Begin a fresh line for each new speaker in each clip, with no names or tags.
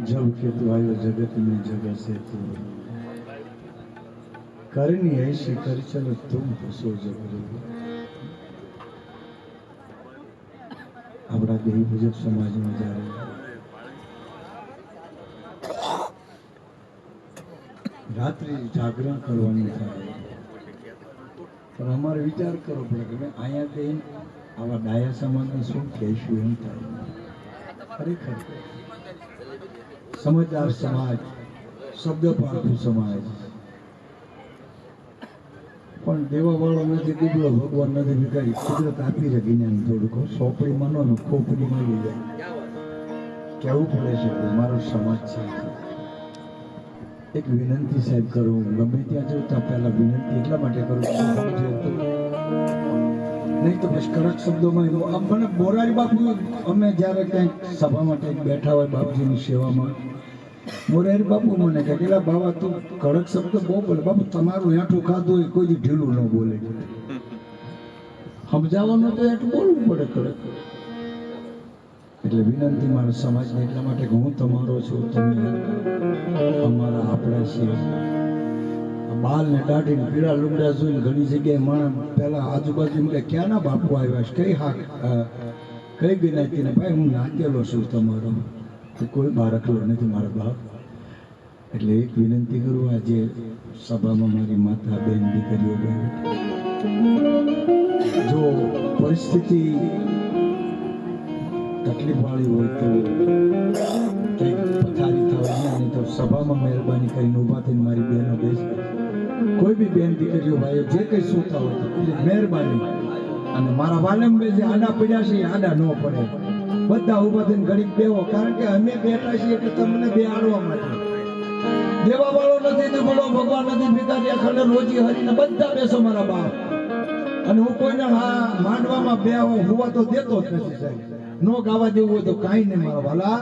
जब के तू आयो जगत में जगह से तू करनी ऐसी कर चलो तुम हसो जबरी આપણા દેવી પૂજક સમાજમાં જ્યારે રાત્રિ જાગરણ કરવાનું થાય પણ અમારે વિચાર કરવો પડે કે અહીંયા જઈને આવા ડાયા સમાજને શું કહેશું એમ થાય ખરેખર સમજદાર સમાજ શબ્દ પારખું સમાજ પણ દેવા વાળો નથી દીકરો ભગવાન નથી ભિખારી કુદરત આપી છે જ્ઞાન થોડુંક સોપડી માનો ને ખોપડી મળી જાય કેવું પડે છે મારો સમાજ છે એક વિનંતી સાહેબ કરું ગમે ત્યાં જવું તો પહેલા વિનંતી એટલા માટે કરું નહીં તો બસ કડક શબ્દોમાં મને મોરારી બાપુ અમે જ્યારે કંઈક સભા માટે બેઠા હોય બાપજીની સેવામાં મોરારી બાપુ મને કહે કે બાબા તું કડક શબ્દ બહુ બોલે બાપુ તમારું હેઠું ખાધું હોય કોઈ ઢીલું ન બોલે સમજાવવાનું તો હેઠું બોલવું પડે કડક એટલે વિનંતી મારા સમાજને એટલા માટે કે હું તમારો છું તમે અમારા આપણા છીએ બાલ ને દાઢી પીળા લુગડા જોઈને ઘણી જગ્યાએ માણસ પહેલા આજુબાજુ કે ક્યાંના બાપુ આવ્યા છે કઈ જ્ઞાતિને ભાઈ હું નાચેલો છું તમારો તો કોઈ બાળકલો નથી મારા બાપ એટલે એક વિનંતી કરું આજે સભામાં મારી માતા બેન દીકરીઓ બેન જો પરિસ્થિતિ તકલીફ વાળી હોય તો કંઈક પથારી થવા નહીં તો સભામાં મહેરબાની કરીને ઊભા થઈને મારી બહેનો બેસ કોઈ બી બેન દીકરીઓ ભાઈઓ જે કંઈ સૂતા હોય તો મહેરબાની અને મારા વાલમ બે જે આડા પડ્યા છે એ આડા ન પડે બધા ઊભા થઈને ઘડીક બેહો કારણ કે અમે બેઠા છીએ કે તમને બે આડવા માટે દેવા વાળો નથી તો બોલો ભગવાન નથી ભિખારી અખંડ રોજી હરીને બધા બેસો મારા બાપ અને હું કોઈને માંડવામાં બે હોવા તો દેતો જ નથી સાહેબ નો ગાવા દેવું હોય તો કાંઈ નહીં મારા વાલા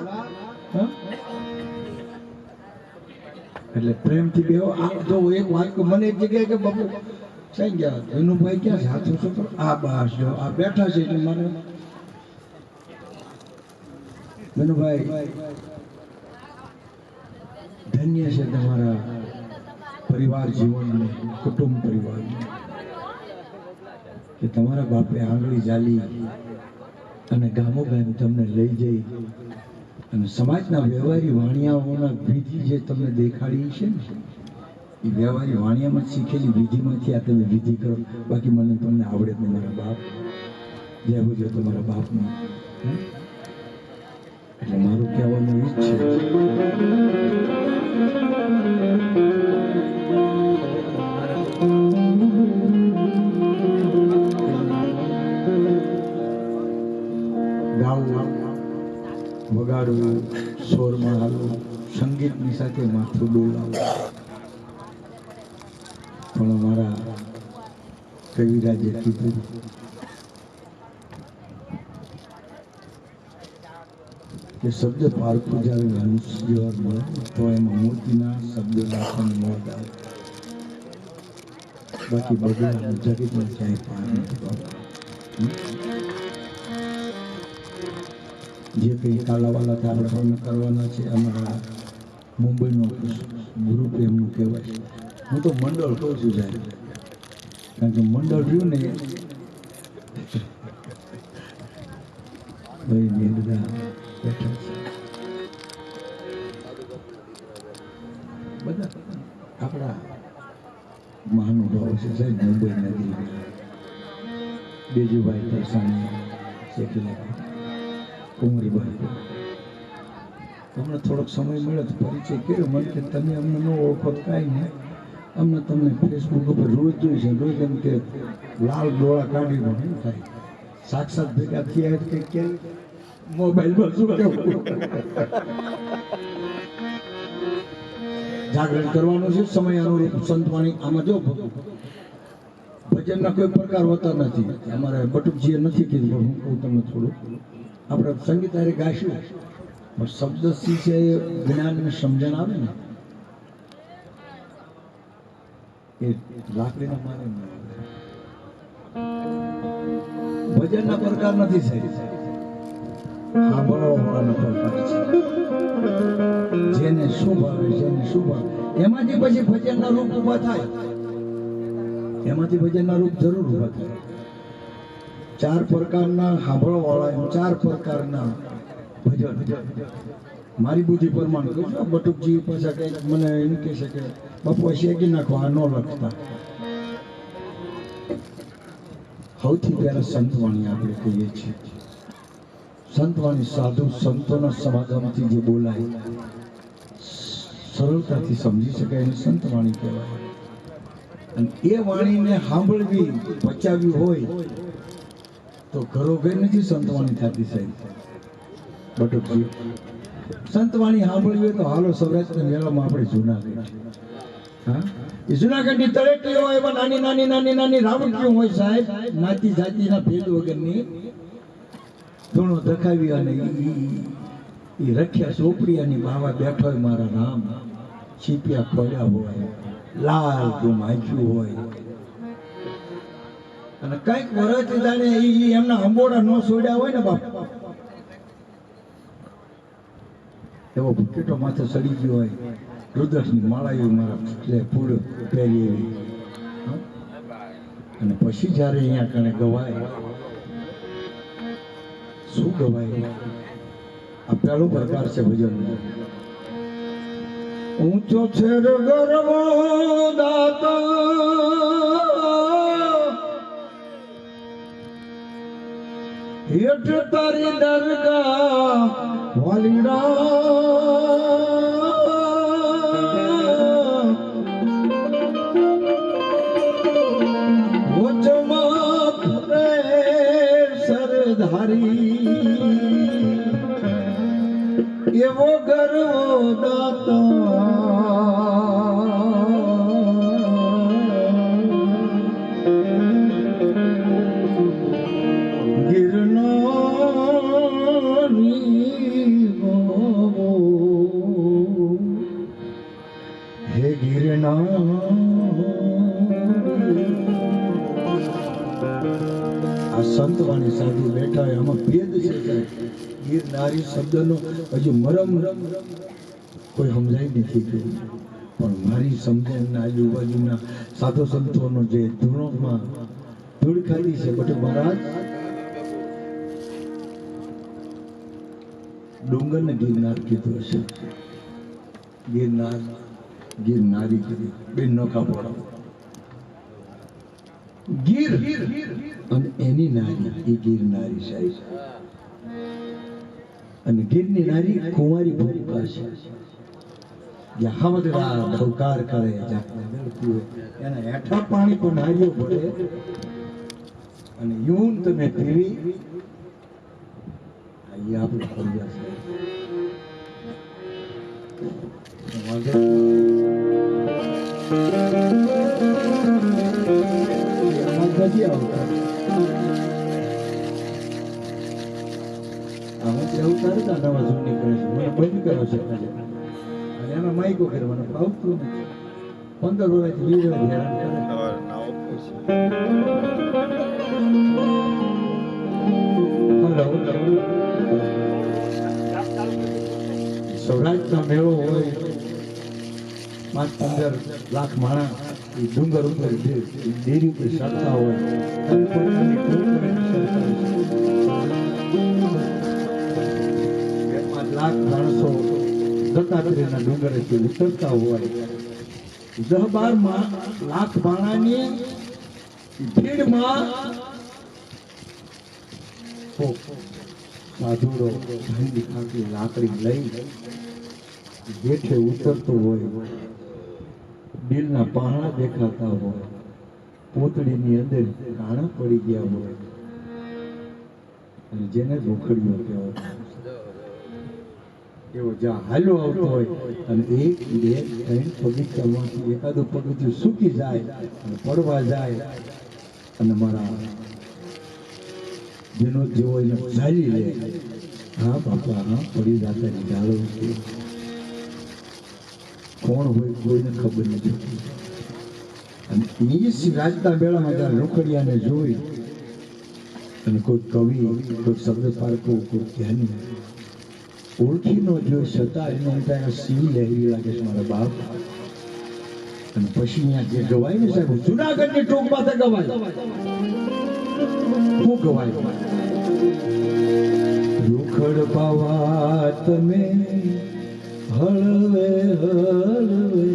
એટલે પ્રેમથી બેહો જો એક વાત મને એક જગ્યાએ કે બાપુ સાઈ ગયા વિનુભાઈ ક્યાં સાચું છો તો આ બસ જો આ બેઠા છે એટલે મારે વિનુભાઈ ધન્ય છે તમારા પરિવાર જીવનનું કુટુંબ પરિવારનું કે તમારા બાપે આંગળી જાલી અને ગામો ગામ તમને લઈ જઈ અને સમાજના વ્યવહારી વાણિયાઓના વિધિ જે તમને દેખાડી છે ને એ વ્યવહારી વાણિયામાં શીખેલી વિધિમાંથી આ તમે વિધિ કરો બાકી મને તમને આવડે જ મારા બાપ જય બોલો તમારા બાપનું એટલે મારું કહેવાનું એ જ છે વગાડવું સ્વરમાં હાલવું સંગીતની સાથે માથું ડોલાવવું પણ અમારા કવિરાજે કીધું કે શબ્દ પારખું જ્યારે હંસ જેવા મળે તો એમાં મૂર્તિના શબ્દ નાખવાની મોજ આવે બાકી બધા જગતમાં ક્યાંય પાણી જે કંઈ કાલાવાલા આપણે કરવાના છે અમારા મુંબઈનો ગ્રુપ એમનું કહેવાય હું તો મંડળ કહું છું સાહેબ કારણ કે મંડળ રહ્યું ને ભાઈ ને બધા બેઠા છે બધા આપણા મહાનુભાવો છે સાહેબ મુંબઈ નદી બેજુભાઈ પરસાણી શેખીલા કુંવરીભાઈ હમણાં થોડોક સમય મળ્યો તો પરિચય કર્યો મને કે તમે અમને ન ઓળખો કાંઈ નહીં અમને તમને ફેસબુક ઉપર રોજ જોઈ છે રોજ એમ કે લાલ ડોળા કાઢી પણ થાય સાક્ષાત ભેગા થયા કે ક્યાં મોબાઈલમાં શું કેવું જાગરણ કરવાનું છે સમય અનુરૂપ સંતવાણી આમાં જો ભજનના કોઈ પ્રકાર હોતા નથી અમારે બટુકજીએ નથી કીધું પણ હું કહું તમને થોડું આપણે સંગીત હારે ગાઈશું પણ શબ્દ સી છે એ જ્ઞાન ને સમજણ આવે ને એ લાકડીના મારે ભજનના પ્રકાર નથી સાહેબ સાંભળો સાંભળવાવાળાનો પ્રકાર છે. જેને શું ભાવે, જેને શું ભાવે, એમાંથી પછી ભજનના રૂપ ઊભા થાય. એમાંથી ભજનના રૂપ જરૂર ઊભા થાય. 4 પ્રકારના સાંભળવાવાળા, 4 પ્રકારના ભજન. મારી બુદ્ધિ પ્રમાણે કહું છું. બટુકજી પાછા કંઈક મને એમ કહે છે કે બાપુ શેકી નાખો, આ ન લખતા. સૌથી પહેલા સંતવાણી આપણે કહીએ છીએ. સંતવાણી સાધુ સંતોના સમાગમથી જે બોલાય, સરળતાથી સમજી શકાય એને સંતવાણી કહેવાય. અને એ વાણીને સાંભળવી, પચાવવી હોય તો ઘરોઘર નથી સંતવાણી થતી સાહેબ. બટુકજી સંતવાણી સાંભળવી હોય તો હાલો સૌરાષ્ટ્રના મેળામાં આપણે જુનાગઢ. હા, એ જુનાગઢની તળેટીઓ એવા નાની નાની નાની નાની રાવટીઓ હોય સાહેબ, નાતી જાતિના ભેદ વગરની. ધૂણો દખાવી અને એ રખ્યા ચોપડીયાની બાવા બેઠો હોય મારા રામ. છીપિયા ખોલ્યા હોય, લાલ ધૂમ આંખ્યું હોય, અને કઈક વરસ જાણે એમના અંબોડા ન છોડ્યા હોય ને બાપ, એવો ભૂકેટો માથે સડી ગયો હોય. રુદ્રની માળા મારા ફૂલ પહેરી એવી. અને પછી જ્યારે અહીંયા કણે ગવાય, શું ગવાય? આ પહેલો પ્રકાર છે ભજનનો. ઊંચો છે ગરવો દાતા, હેઠ તારી દરગાહ વાલીડા, વચમાં ફરે સરધારી, એવો ગરવો દાતા. હે ગિરનાર, આ સંતવાણી સાધુ બેઠા હોય, આમાં ભેદ છે. ગિરનારી શબ્દનો હજુ મરમ કોઈ સમજાય નથી ગયું, પણ મારી સમજણના આજુબાજુના સાધુ સંતોનો જે ધૂળોમાં ધૂળ ખાધી છે. બટ મહારાજ ડુંગરને ગિરનાર કીધું હશે, ગિરનાર ગિરનારી કીધી, બે નોખા પડો. ગીર અને એની નારી એ ગિરનારી સાહેબ. અને ગીરની નારી કુંવારી ભૂમિકા છે, જ્યાં હાવદરા ધવકાર કરે, એના હેઠા પાણી પર નારીઓ પડે અને યુન તમે પીવી. એ આપણે ફરિયાદ છે. નથી આવતા આમાંથી અવતાર હતા નવા જૂની કરે છે, મને બંધ કરો છે અને એમાં માઇકો કરવાનો આવતું નથી. 15 વર્ષથી 20 વર્ષ હેરાન કરે. સૌરાષ્ટ્રનો મેળો હોય, 5-15 લાખ માણસ એ ડુંગર ઉપર ડેરી ઉપર ચડતા હોય. 5 લાખ માણસો દત્તાત્રેયના ડુંગરેથી ઉતરતા હોય. 10-12 લાખ માણાની ભીડમાં સાધુડો ભાંગી ખાતી લાકડી લઈ જેઠે ઉતરતો હોય. દિલના પહાડા દેખાતા હોય, પોતળીની અંદર કાણા પડી ગયા હોય, અને જેને રોકડીઓ કહેવાય એવો જ્યાં હાલો આવતો હોય અને 1, 2, 3 પગથિયામાંથી એકાદું પગથિયું સૂકી જાય અને પડવા જાય અને મારા જેનો જેવો એને ઝાલી લે. હા બાપા, હા પડી જાતા ઝાલો છે. કોણ હોય કોઈને ખબર નથી. અને એ રાજતા મેળામાં જ્યારે રોકડિયાને જોઈ અને કોઈ કવિ, કોઈ શબ્દ પારકો, કોઈ જ્ઞાની ઓળખી નો જોઈ છતાં એને એમ થાય શિવ લહેરી લાગે છે મારા બાપ. અને પછી અહીંયા જે ગવાય ને સાહેબ, જુનાગઢની ટોક પાસે ગવાય. શું ગવાય? રૂખડ પાવા તમે હળવે હળવે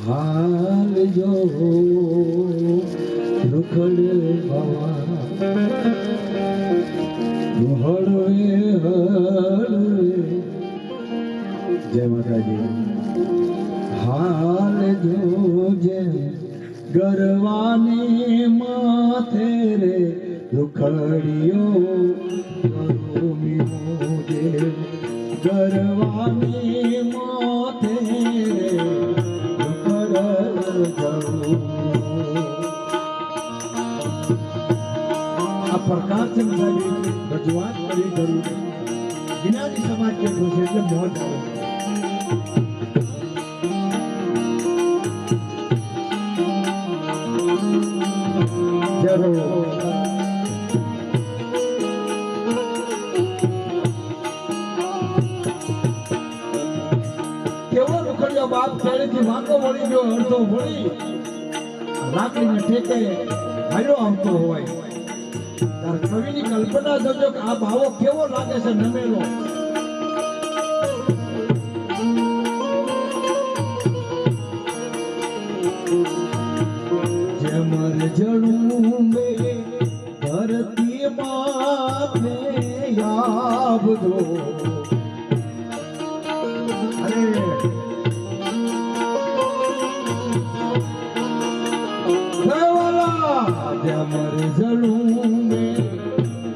હાલ જો, રૂખડ પાવા હળવે હળવે, જય માતાજી. હાલ જોજે ગરવાની માથે રે રૂખડીઓ, ગરવાની માથે રે આ પ્રકાશચંદ સાહેબ રજૂઆત કરી જ્ઞાની સમાજ કેટલું છે એટલે મોજ આવે. કેવો રૂખડિયો બાપ પહેલેથી વાંકો વળી ગયો, અડધો વળી લાકડીને ઠેકે હાલ્યો આવતો હોય. તાર કવિની કલ્પના જોજો કે આ ભાવો કેવો લાગે છે નમેલો. જેમર જણું મે ધરતી માથે યાબદો, અરે જેમર જણું મે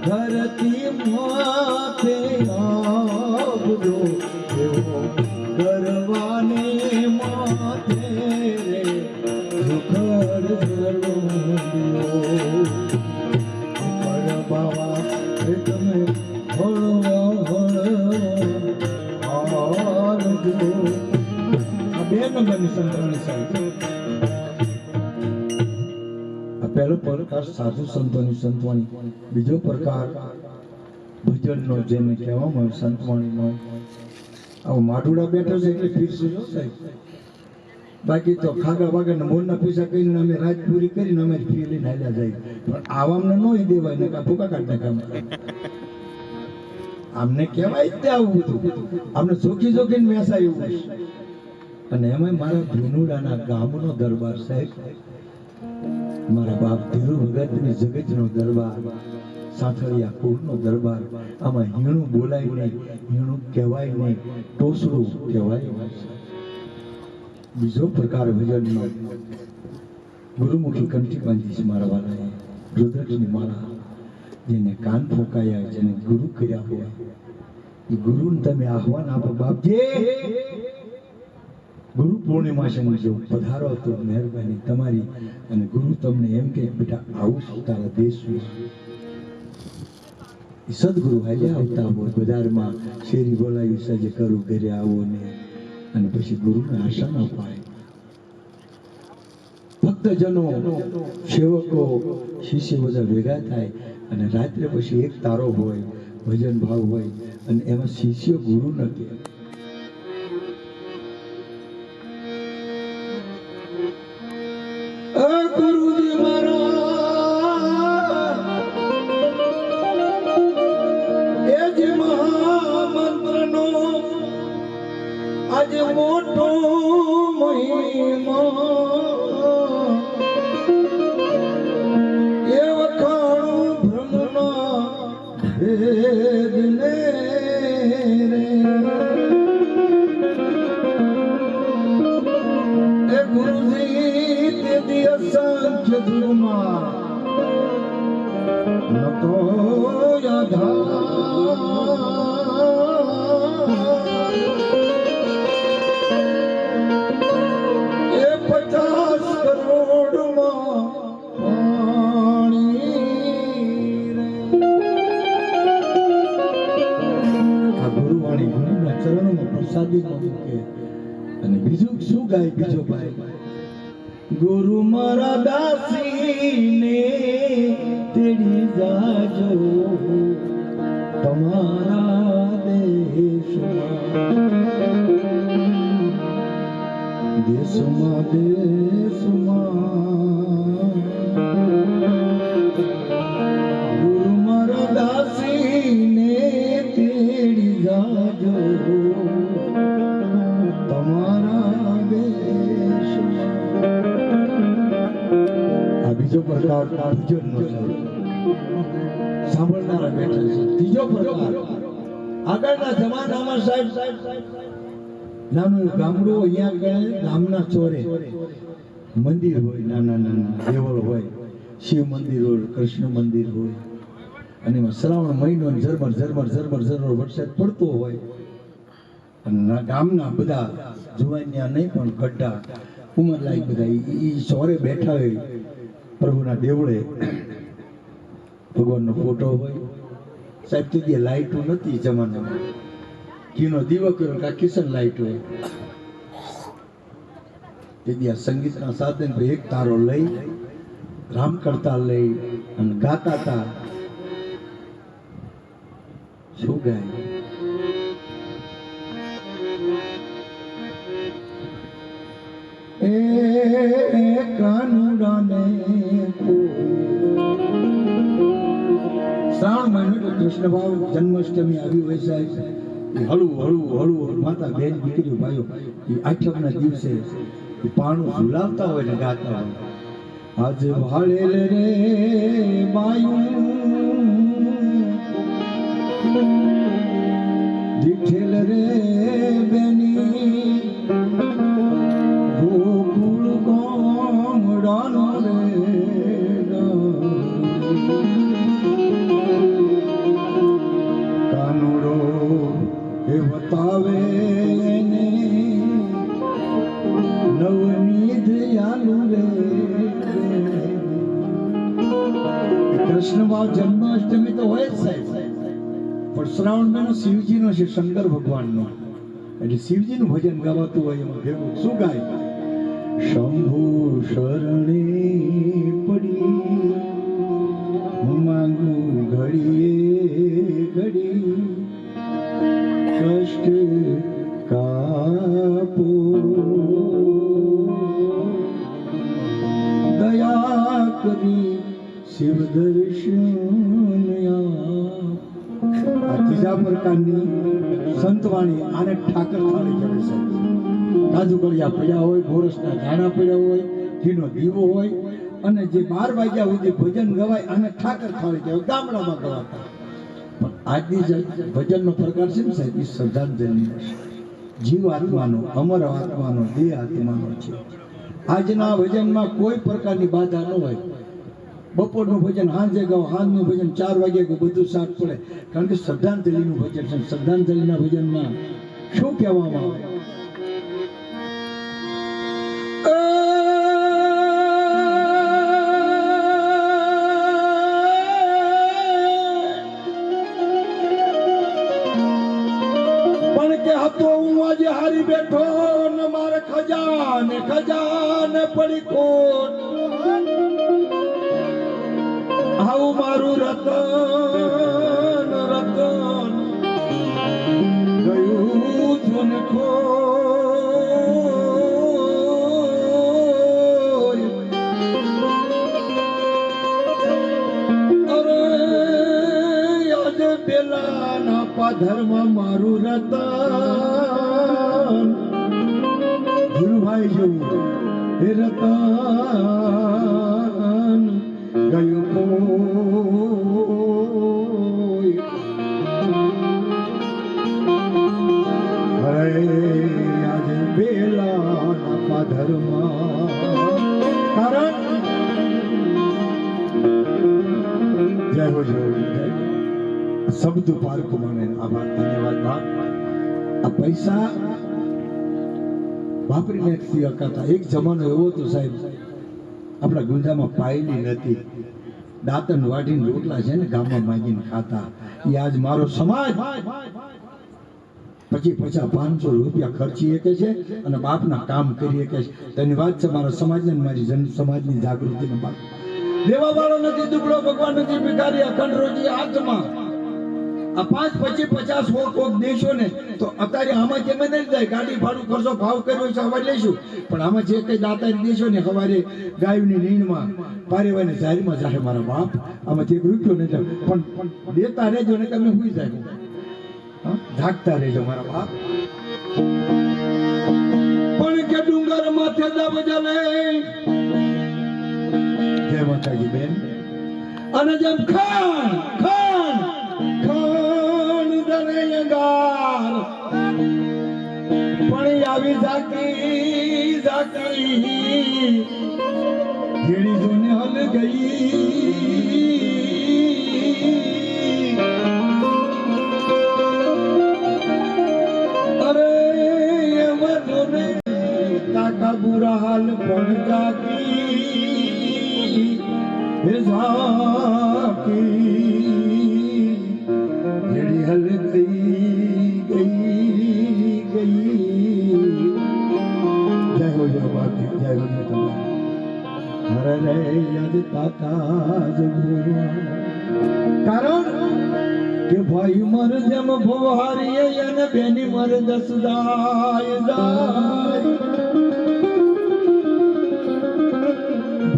ધરતી માથે યાબદો, એવો ગરવાને માથે રે રૂખડ જળું બાવા તમે હળવો હળજો. આ 2 નંબરની સંતોની સાહેબ. આ પહેલો પ્રકાર સાધુ સંતોની સંતવાણી, બીજો પ્રકાર ભજનનો જેને કહેવામાં આવે સંતવાણીનો. આવો માઢુડા બેઠો છે એટલે ફીરશું જો સાહેબ. બાકી તો ખાગા વાગા મોરના પૈસા કરીને અમે રાત પૂરી કરીને અમે ફી લઈને હાલ્યા જાય. પણ આવામને ન દેવાય ને ભૂકા કાઢ નાખે. આમને કહેવાય જ તે આવું બધું, આમને જોખી જોખીને બેસાયું. અને એમાં મારા ભીનુડાના ગામનો દરબાર સાહેબ, મારા બાપ ધીરુ ભગતની જગતનો દરબાર, સાથળિયા કુળનો દરબાર. આમાં હીણું બોલાય નહીં, હીણું કહેવાય નહીં, ટોસડું કહેવાય. બીજો પ્રકાર ભજનનો ગુરુમુખી કંઠી બાંધી છે મારા વાલાએ, રુદ્રાક્ષની માળા. જેને કાન ફોકાયા, જેને ગુરુ કર્યા હોય એ ગુરુને તમે આહવાન આપો. બાપજી ગુરુ પૂર્ણિમા છે, જો પધારો તો મહેરબાની તમારી. અને ગુરુ તમને એમ કે બેટા આવું તારા દેશમાં સદગુરુ હાલ્યા આવતા હોય બજારમાં, શેરી બોલાવી સજે કરું ઘરે આવો ને. અને પછી ગુરુને આશા ન અપાય. ભક્તજનો, સેવકો, શિષ્ય બધા ભેગા થાય અને રાત્રે પછી એક તારો હોય, ભજન ભાવ હોય, અને એમાં શિષ્ય ગુરુ નથી. ગુરુજી મારા એ જ મહામંત્રનો આજે મોટો મહિમા, એ વખાણું બ્રહ્મના ભેદને રે. એ ગુરુજી તે દિવસ સંખ્ય ધુમાં નતો યાધા, એ 50 કરોડમાં પાણી રે. આ ગુરુવાણી ગુરુના ચરણોમાં પ્રસાદીમાં મૂકે. અને બીજું શું ગાય બીજો ભાઈ? ગુરુ મારા દાસીને તેડી જાજો તમારા દેહ દેશમાં ગુરુ મારા દાસીને તેડી જાજો તમારા દેશમાં. આ બીજો પ્રકાર બીજો સાંભળનારા બેઠા છે. ત્રીજો પ્રકાર આગળના જમાનામાં સાહેબ નાનું ગામડું અહીંયા ગયે ગામના ચોરે મંદિર હોય, નાના નાના દેવળ હોય, શિવ મંદિર હોય, કૃષ્ણ મંદિર હોય, અને એમાં શ્રાવણ મહિનો ઝરમર ઝરમર ઝરમર ઝરમર વરસાદ પડતો હોય અને ગામના બધા જુવાનિયા નહીં પણ ગઢા ઉંમર લાયક બધા એ ચોરે બેઠા હોય પ્રભુના દેવળે. ભગવાનનો ફોટો હોય સાહેબ. તે લાઈટો નથી જમાનામાં, ઘીનો દીવો કર્યો કા કિશન લાઈટ હોય. તે સંગીતના સાધન પર એક તારો લઈ રામ કરતા લઈ અને ગાતા હતા. શું ગાય? એ કાનુડાને શ્રાવણ મહિનો તો કૃષ્ણ ભાવ જન્માષ્ટમી આવી હોય સાહેબ. હળવું હળવું હળવું માતા બેન દીકરીઓ ભાઈઓ એ આઠમના દિવસે પાણું ઝુલાવતા હોય ને ગાતા હોય. આજ ભાળેલ રે બાયું દીઠેલ રે બેની ગોકુળ ગામડાનો રે કાનુડો એ બતાવે ને નવનીધ યાલુ રે. કૃષ્ણ ભાવ જન્માષ્ટમી તો હોય જ સાહેબ, પણ શ્રાવણ મહિનો શિવજીનો છે, શંકર ભગવાનનો, એટલે શિવજીનું ભજન ગાવાતું હોય. એમાં ભેગું શું ગાય? શંભુ શરણે પડી માંગુ ઘડીએ ઘડી કષ્ટ કાપો દયા કરી શિવ દર્શન. આ ત્રીજા પ્રકારની સંતવાણી આને ઠાકર થાળી કહેવાય છે. કાજુ કળિયા પડ્યા હોય, ગોરસના ઝાડા પડ્યા હોય, ઘીનો દીવો હોય અને જે 12 વાગ્યા સુધી ભજન ગવાય આને ઠાકર થાળી કહેવાય. ગામડામાં ગવાતા. પણ આજની જે ભજનનો પ્રકાર છે ને સાહેબ, એ શ્રદ્ધાંજલિ જીવ આત્માનો, અમર આત્માનો, દેહ આત્માનો છે. આજના ભજનમાં કોઈ પ્રકારની બાધા ન હોય. બપોરનું ભજન સાંજે ગાઓ, સાંજનું ભજન 4 વાગે ગાઓ, બધું સાથ પડે. કારણ કે શ્રદ્ધાંજલિનું ભજન છે. શ્રદ્ધાંજલિના ભજનમાં શું કહેવામાં આવે? પણ કે હતો હું આજે હારી બેઠો ને મારે ખજાને ખજાને પડી કોટ. આવું મારું રતન રતન ગયું છું ને ખોય. અરે યાદ પેલાના પાધરમાં મારું રતન ધીરુભાઈ જેવું હે રતન ગયું કોઈ. હરે આજે બેલા પાધરમાં કારણ જય હો જય શબ્દ પાર્ક મને આભાર ધન્યવાદ. આ પૈસા વાપરીને હતા. એક જમાનો એવો હતો સાહેબ, આપણા ગુંજામાં પાયલી નથી, દાંતન વાઢીને રોટલા છે ને ગામમાં માંગીને ખાતા. એ આજ મારો સમાજ 50-500 રૂપિયા ખર્ચી શકે છે અને બાપના કામ કરી શકે છે. તેની વાત છે મારા સમાજને, મારી સમાજની જાગૃતિને બાપ દેવા વાળો નથી, દુબળો ભગવાન નથી, ભિખારી અખંડ રોજી હાથમાં. આ 5, 25, 50 કોક દેશો ને તો અત્યારે આમાં કેમ નહીં જાય? ગાડી ભાડું ખર્ચો ભાવ કર્યો છે હવે લઈશું, પણ આમાં જે કઈ દાતારી દેશો ને સવારે ગાયની નીણમાં પારેવાને જાહેરમાં જાહે મારા બાપ, આમાં એક રૂપિયો નહીં જાય, પણ દેતા રહેજો ને તમે સુઈ જાય, જાગતા રહેજો મારા બાપ. પણ કે ડુંગર માથે દબ જલે, જય માતાજી બેન, અને જેમ ખાન ખાન ખાન દરે ગાર પણ આવી ઝાકી ઝાકી ઘેડી જોને હલ ગઈ. અરે એમાં જોને કાકા બુરા હાલ પણ જાગી હે ઝાકી ઘેડી હલ ગઈ. જય હો જય બાપજી, જય હો જય તમારી. હરે રે યાદ તાતા જગુઆ, કારણ કે ભાઈ મર જેમ ભોહારીએ અને બેની મર 10 જાય જાય.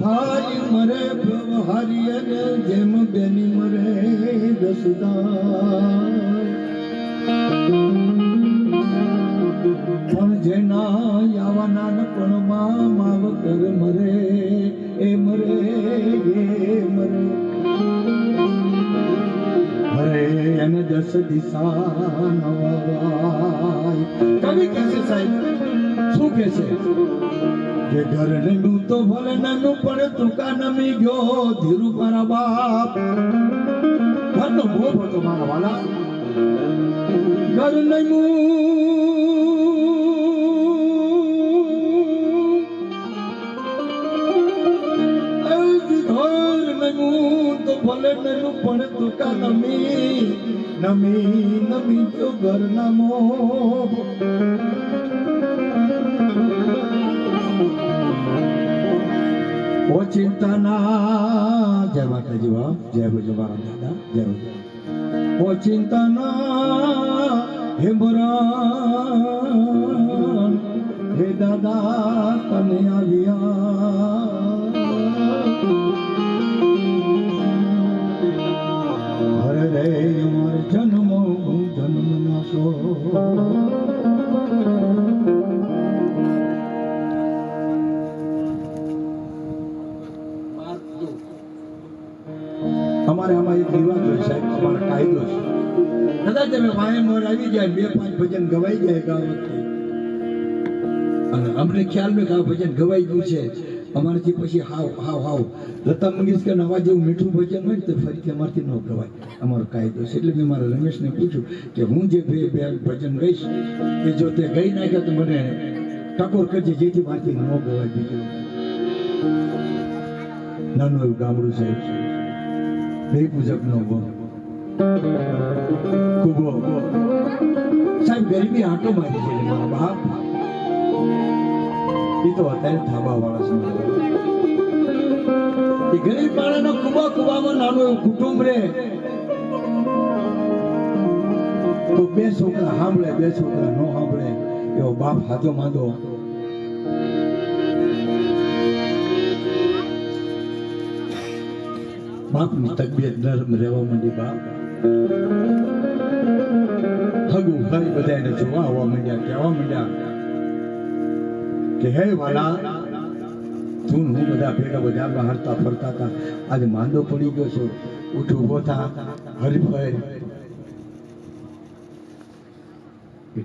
ભાઈ મરે ભોહારીએ જેમ બેની મરે 10 જાય. પણ જેના આવા નાનપણમાં માવતર મરે એ મરે એ મરે. હરે એને 10 દિશા નવાય. કવિ કહે છે સાહેબ, શું કહે છે કે ઘર નનું તો ભલે નનું પણ તુકા નમી ગયો ધીરુ મારા બાપ. ઘરનો ભોગ હતો મારા વાલા, ઘર નનું તો ભલે નનું પણ તુકા નમી નમી નમી તો ઘર નામો. ઓ ચિંતાના, જય માતાજી બાપ, જય બોજો મારા દાદા, જય બોજો. ઓ ચિંતાના હે બરાન હે દાદા તને આવ્યા. હરે રે અમારે જન્મ જન્મ નાશો. અમારે આમાં એક રિવાજ હોય સાહેબ, અમારો કાયદો છે. કદાચ તમે વાય મોર આવી જાય, 2-5 ભજન ગવાઈ જાય ગામ વખતે, અને અમને ખ્યાલ ન કે આ ભજન ગવાઈ ગયું છે, અમારાથી પછી હાવ હાવ હાવ લતા મંગેશકર નવા જેવું મીઠું ભજન હોય ને તો ફરીથી અમારથી ન ગવાય, અમારો કાયદો છે. એટલે મેં મારા રમેશને પૂછ્યું કે હું જે બે ભજન ગઈશ એ જો તે ગઈ નાખ્યા તો મને ટકોર કરજે, જેથી મારથી ન ગવાય. બીજું નાનું એવું ગામડું સાહેબ, બે પૂજક નો કુબો સાહેબ, ગરીબી આંટો મારી છે મારા બાપ. એ તો અત્યારે થાબા વાળા છે. એ ગરીબ માણસનો કુબામાં નાનું એવું કુટુંબ રે તો 2 છોકરા સાંભળે, 2 છોકરા ન સાંભળે, એવો બાપ હાથો માંદો. બાપની તબિયત નરમ રહેવા માંડી. બાપ હગું ભાઈ બધાને જોવા આવવા માંડ્યા, કહેવા માંડ્યા કે હે વાલા, તું હું બધા ભેગા બજારમાં હરતા ફરતા હતા, આજે માંદો પડી ગયો છો, ઉઠ ઉભો થા, હરીફાય.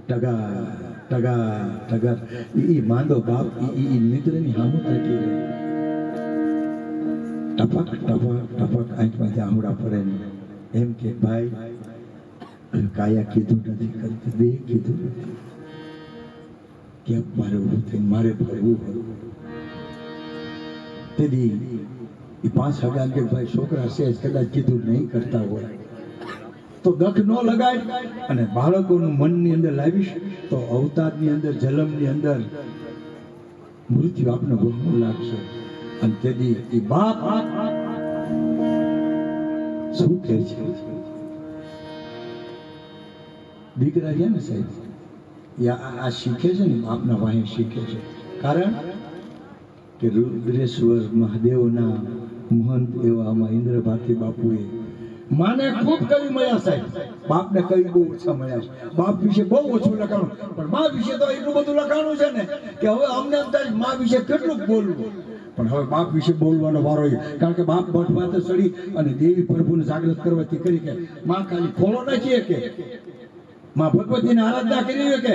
ટગા ટગા ટગા ઈ માંદો બાપ ઈ નિદ્રની હામું થતી રહે. ટપક ટપક ટપક આંખમાંથી આંગળા પડે ને એમ કે ભાઈ કાયા કીધું નથી કરતી, દે કીધું નથી, કેમ મારે ઊભું થઈને મારે ફરવું ફરવું. તેથી એ 5 હગાન કે ભાઈ છોકરા છે કદાચ કીધું નહીં કરતા હોય તો દખ ન લગાય, અને બાળકોનું મનની અંદર લાવીશ તો અવતારની અંદર જન્મની અંદર મૃત્યુ આપને ભોગવું લાગશે. અને તેથી એ બાપ શું કહે છે દીકરા છે ને સાહેબ એ આ શીખે છે ને બાપના વાહે શીખે છે. કારણ કે રુદ્રેશ્વર મહાદેવના મહંત એવા આમાં ઇન્દ્ર ભારતી બાપુએ માને ખૂબ કવિ મળ્યા સાહેબ, બાપને કવિ બહુ ઓછા મળ્યા છે. બાપ વિશે બહુ ઓછું લખાણું, પણ મા વિશે તો એટલું બધું લખાણું છે ને કે હવે અમને એમ થાય મા વિશે કેટલું બોલવું. પણ હવે બાપ વિશે બોલવાનો વારો આવ્યો, કારણ કે બાપ મઠમાં તો ચડી અને દેવી પ્રભુને જાગૃત કરવાથી કરી કે માં ખાલી ખોળો નાખીએ કે માં ભગવતીને આરાધના કરી કે,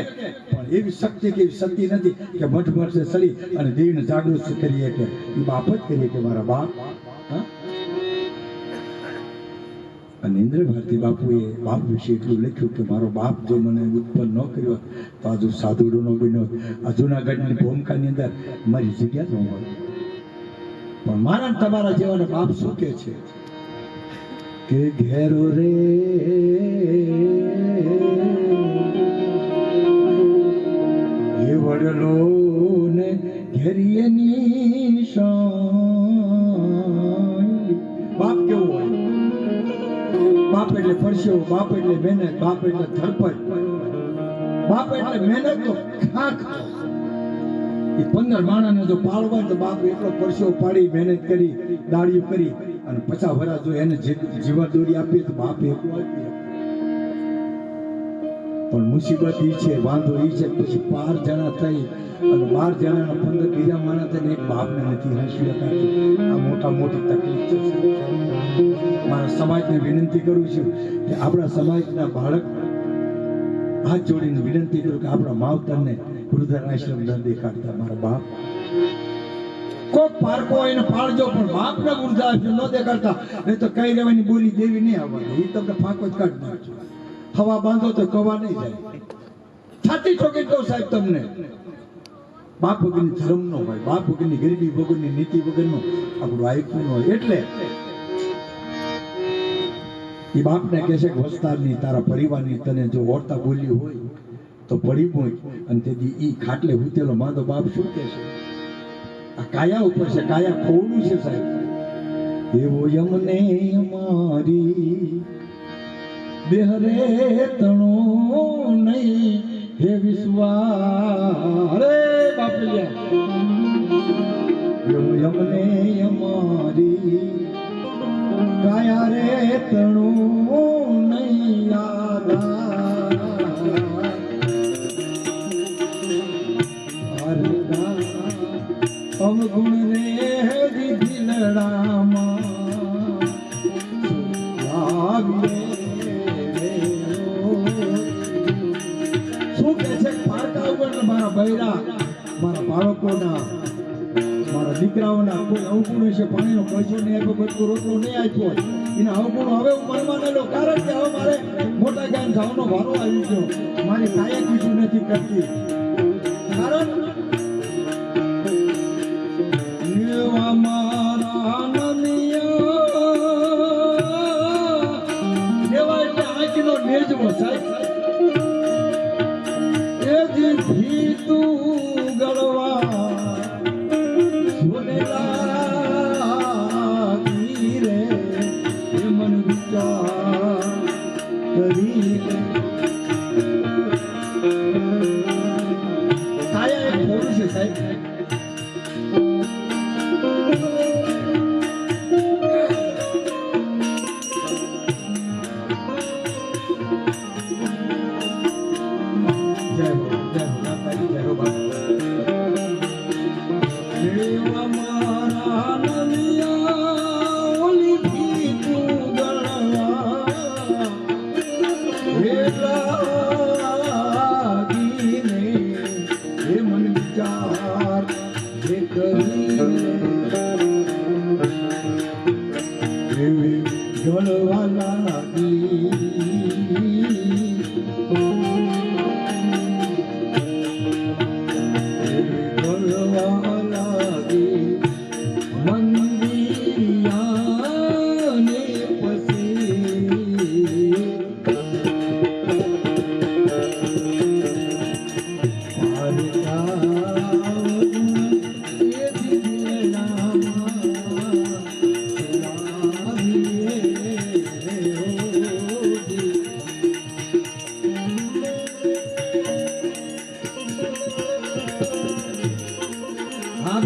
પણ એવી શક્તિ કે એવી શક્તિ નથી કે મઠ મઠે ચડી અને દેવીને જાગૃત કરીએ કે એ બાપ જ કરીએ કે મારા બાપ. અને ઇન્દ્ર ભારતી બાપુએ બાપ વિશે એટલું લખ્યું કે મારો બાપ જો મને ઉત્પન્ન ન કર્યો તો આજુ સાધુડો નો બન્યો, આ જૂનાગઢની ભૂમિકાની અંદર મારી જગ્યા ન હોય. પણ મારા તમારા જેવાને બાપ શું કે છે કે ઘેરો રે એ વડલો ને ઘેરીએની બાપ કેવો હોય? બાપ એટલે પરસેવો, બાપ એટલે મહેનત, બાપ એટલે ધરપડ, બાપ એટલે મહેનત તો ખાખ. એ 15 માણસને જો પાળવા તો બાપ એટલો પરસેવો પાડી મહેનત કરી દાડિયું કરી અને 50 વર્ષ જો એને જીવા દોરી આપીએ તો બાપ એટલું આપીએ. પણ મુસીબત ઈ છે, વાંધો ઈ છે પછી 12 જણા થઈ અને 12 જણાના 15 બીજા માણસ થઈને એક બાપને નથી હાંસી શકાતું. આ મોટા મોટી તકલીફ છે. મારા સમાજને વિનંતી કરું છું કે આપણા સમાજના બાળક હાથ જોડીને વિનંતી કરું કે આપણા માવતરને વૃદ્ધાશ્રમ ન દેખાડતા. મારા બાપ કોઈ પારકો એને પાળજો, પણ બાપને વૃદ્ધાશ્રમ ન દેખાડતા, નહીં તો કઈ રહેવાની બોલી દેવી નહીં આવવાની. એ તમને ફાંકો જ કાઢી નાખજો. હવા બાંધો તો કવા નહીં જાય. છાતી ઠોકી દો સાહેબ તમને. બાપ વગરની ધર્મ નો હોય, બાપ વગરની ગરીબી વગરની નીતિ વગરનો આપણું આયકું ન હોય. એટલે એ બાપને કહે છે કે વસ્તારની તારા પરિવારની તને જો ઓળતા બોલી હોય તો પડી પહોંચ. અને તેથી ઈ ખાટલે ઉતેલો માંદો બાપ શું કહે છે? આ કાયા ઉપર છે, કાયા ખોડું છે સાહેબ. એવો યમને અમારી દેહરે તણો નહીં હે વિશ્વા રે બાપલિયા. એવો યમને અમારી કાયા રે તણું નહીં અવગુણ રે દિલડામાં શું કે છે? પારકા ઉપર મારા બૈરા, મારા બાળકોના, મારા દીકરાઓના કોઈ અવગુણ છે, પાણીનો પૈસો નહીં આપ્યો, બચકો રોટલો નહીં આપ્યો, એના અવગુણો હવે હું મનમાં ન લો. કારણ કે હવે મારે મોટા જ્ઞાન થવાનો વારો આવી ગયો. મારી કાયા બીજું નથી કરતી. કારણ મારા નમિયા એવા એટલે આંખનો નેજવો સાહેબ. એ જી તું ગળવા કાયા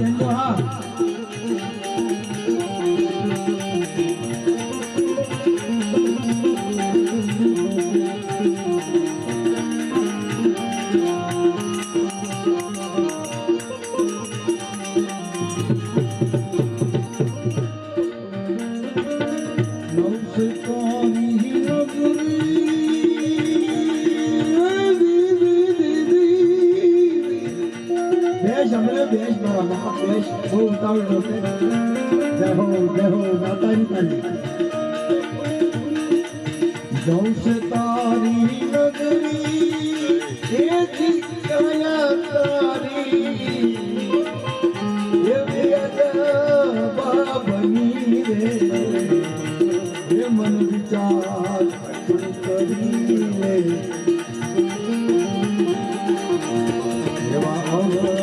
બેનજો હા. બેસ મારા બાપ બેસ બહુ ઉતાવળ નહોતે. જય હો માતાની તારી. જૌ છે તારી નગરી એથી કયા તારી એ બની રે એ મન વિચાર કરી રે એવા અવને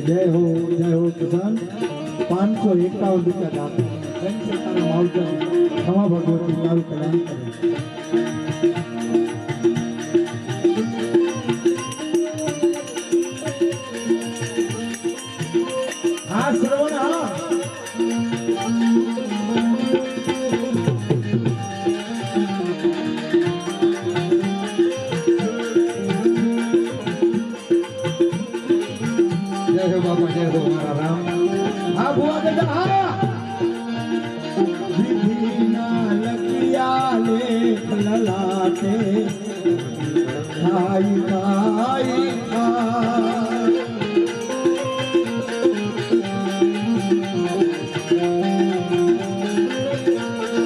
जय हो किसान 551 रुपया दान मावजन क्षमा भगवती तारू कल्याण करे. हाँ श्रवण हाँ जय हो बाबा जय हो हमारा राम. हाँ बुआ दादा हाँ विधि ना लगिया ले ललाटे खाई खाई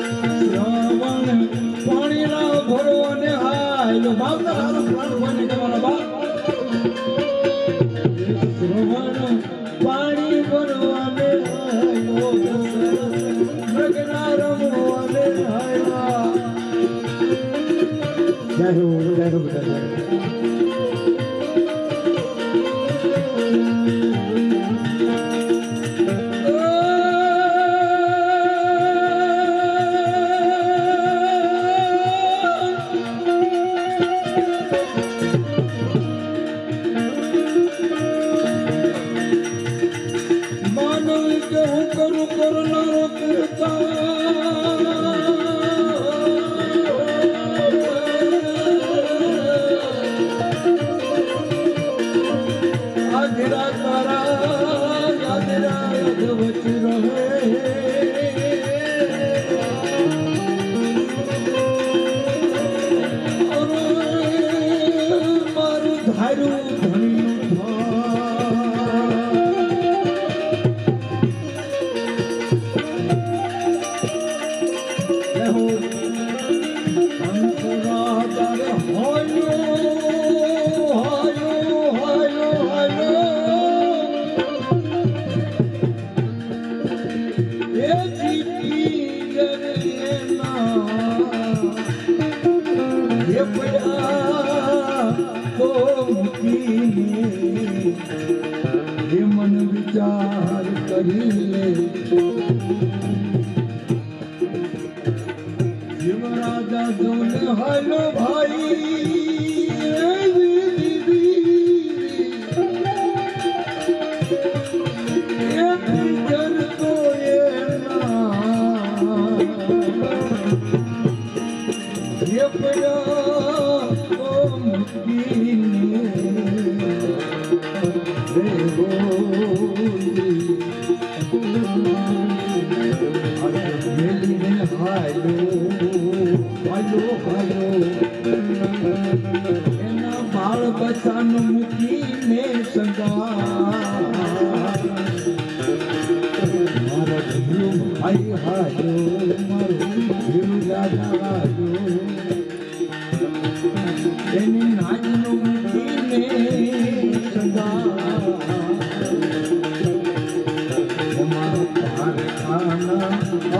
श्रवण पानी ना भरो ने हाय लो बाप का राजा प्राण बने जमाना बाप श्रवण पानी भरवाने आयो मगना रमवाने आया. जय हो मन विचार करी ले युवराजा जोने हालो भाई बाल बचान मुखी ने संगा मारा भाई हायो मारो राजा हायो एनी नाजनो मुखी ने संगा हमारा खाना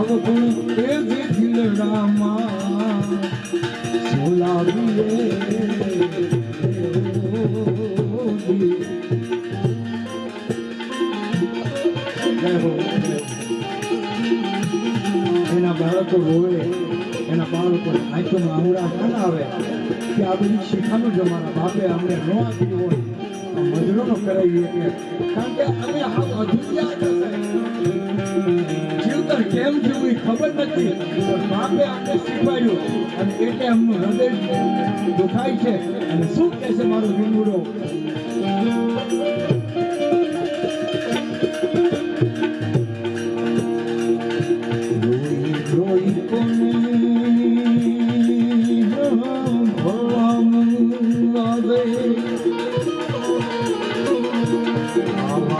अब गुण तेज दिल रामा એના બાળકો રોવે, એના બાળકો આંખોમાં આંગળા ના આવે કે આ બધી શીખાનું જ અમારા બાપે અમને ન આપ્યું હોય મજૂરો નો કરાવીએ કે કારણ કે અમે જીવતર કેમ જીવવું ખબર નથી પણ બાપે અમને શીખવાડ્યું અને એટલે અમનું હૃદય દુખાય છે અને શું કહે છે મારો વિનુડો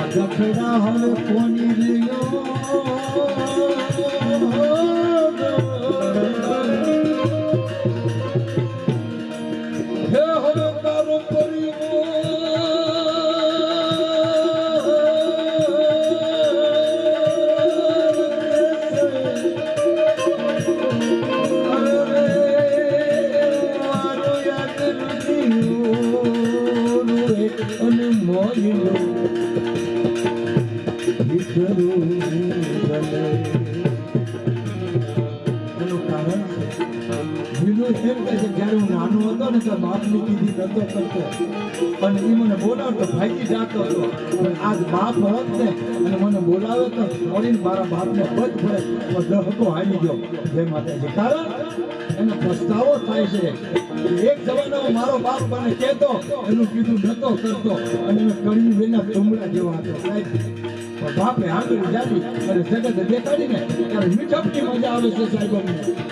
જખડા હવે કોની લ્યો હે હવે તારો અને મોય જયારે હું નાનો હતો ને તો બાપની કીધી નતો કરતો અને એ મને બોલાવતો ભાઈથી જાતો હતો પણ આજ બાપ હોત ને અને મને બોલાવે તો મળીને મારા બાપને બધ પડે દહકો હાલી ગયો જય માતાજી કારણ એને પસ્તાવો થાય છે એક જમાનામાં મારો બાપ મને કહેતો એનું કીધું નતો કરતો અને મેં કડી વેના ચુમડા જેવા હતો સાહેબ બાપે આગળ જાતી અને જગત દેખાડીને ત્યારે મીઠપની મજા આવે છે સાહેબ અમને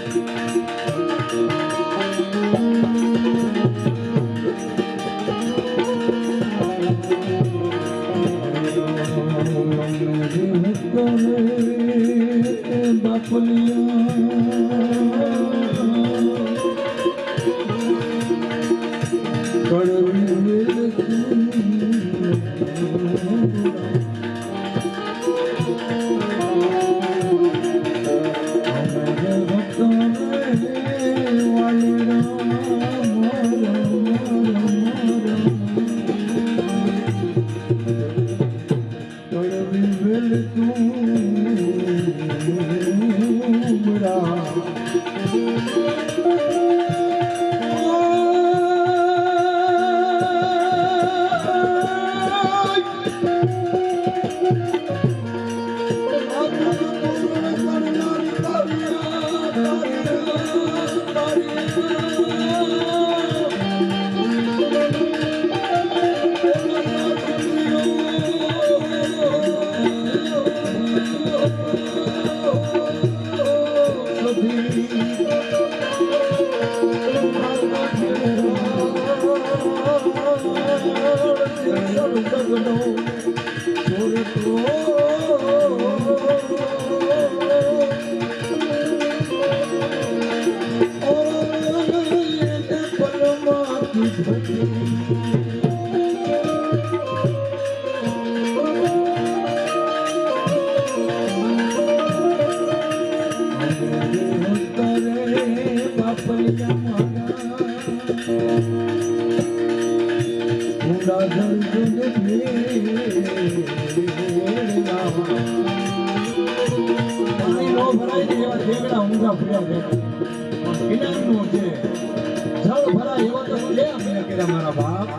મારા બાપ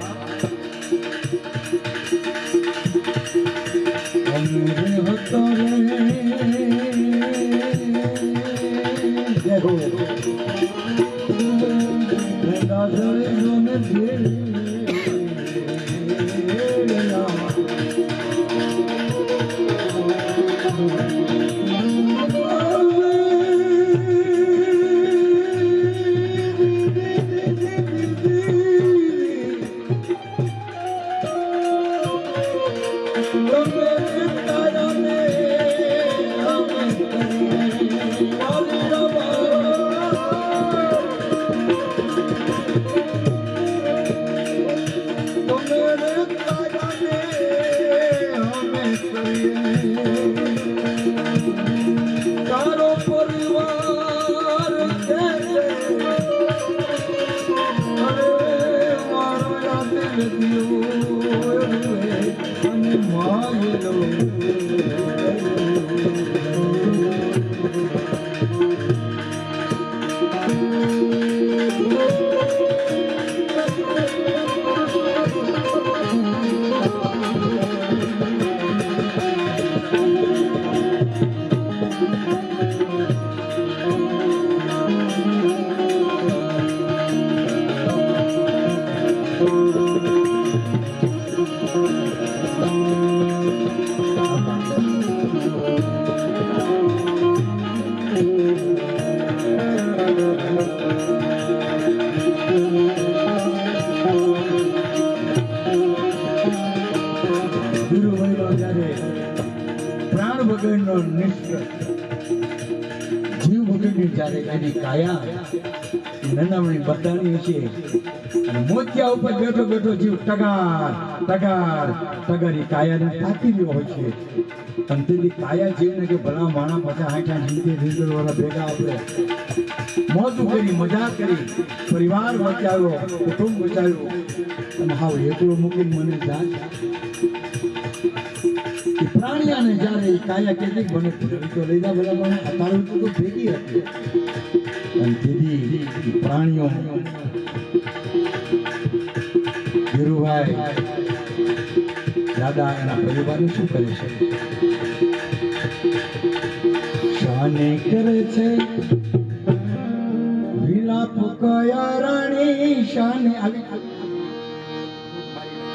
તારો પરિવાર ની જ્યારે એની કાયા નનામણી બતાની છે અને મોતિયા ઉપર બેઠો બેઠો જીવ ટગાર ટગાર ટગારી કાયાને તાકી રહ્યો હોય છે અને તેની કાયા જીવને કે ભલા માણા પાછા હાંઠા નીંદે વાળા ભેગા આપણે મોજું કરી મજા કરી પરિવાર બચાવ્યો કુટુંબ બચાવ્યો અને હાવ એકલો મૂકીને મને જાત એ પ્રાણીયાને જ્યારે એ કાયા કેટલીક મને તો લઈ જા બધા મને અત્યારે તો ભેગી હતી અને દીદી પ્રાણીઓ ધીરુભાઈ દાદા એના પરિવારને શું કરે છે શાને કરે છે વિલાપ કયા રાણી શાને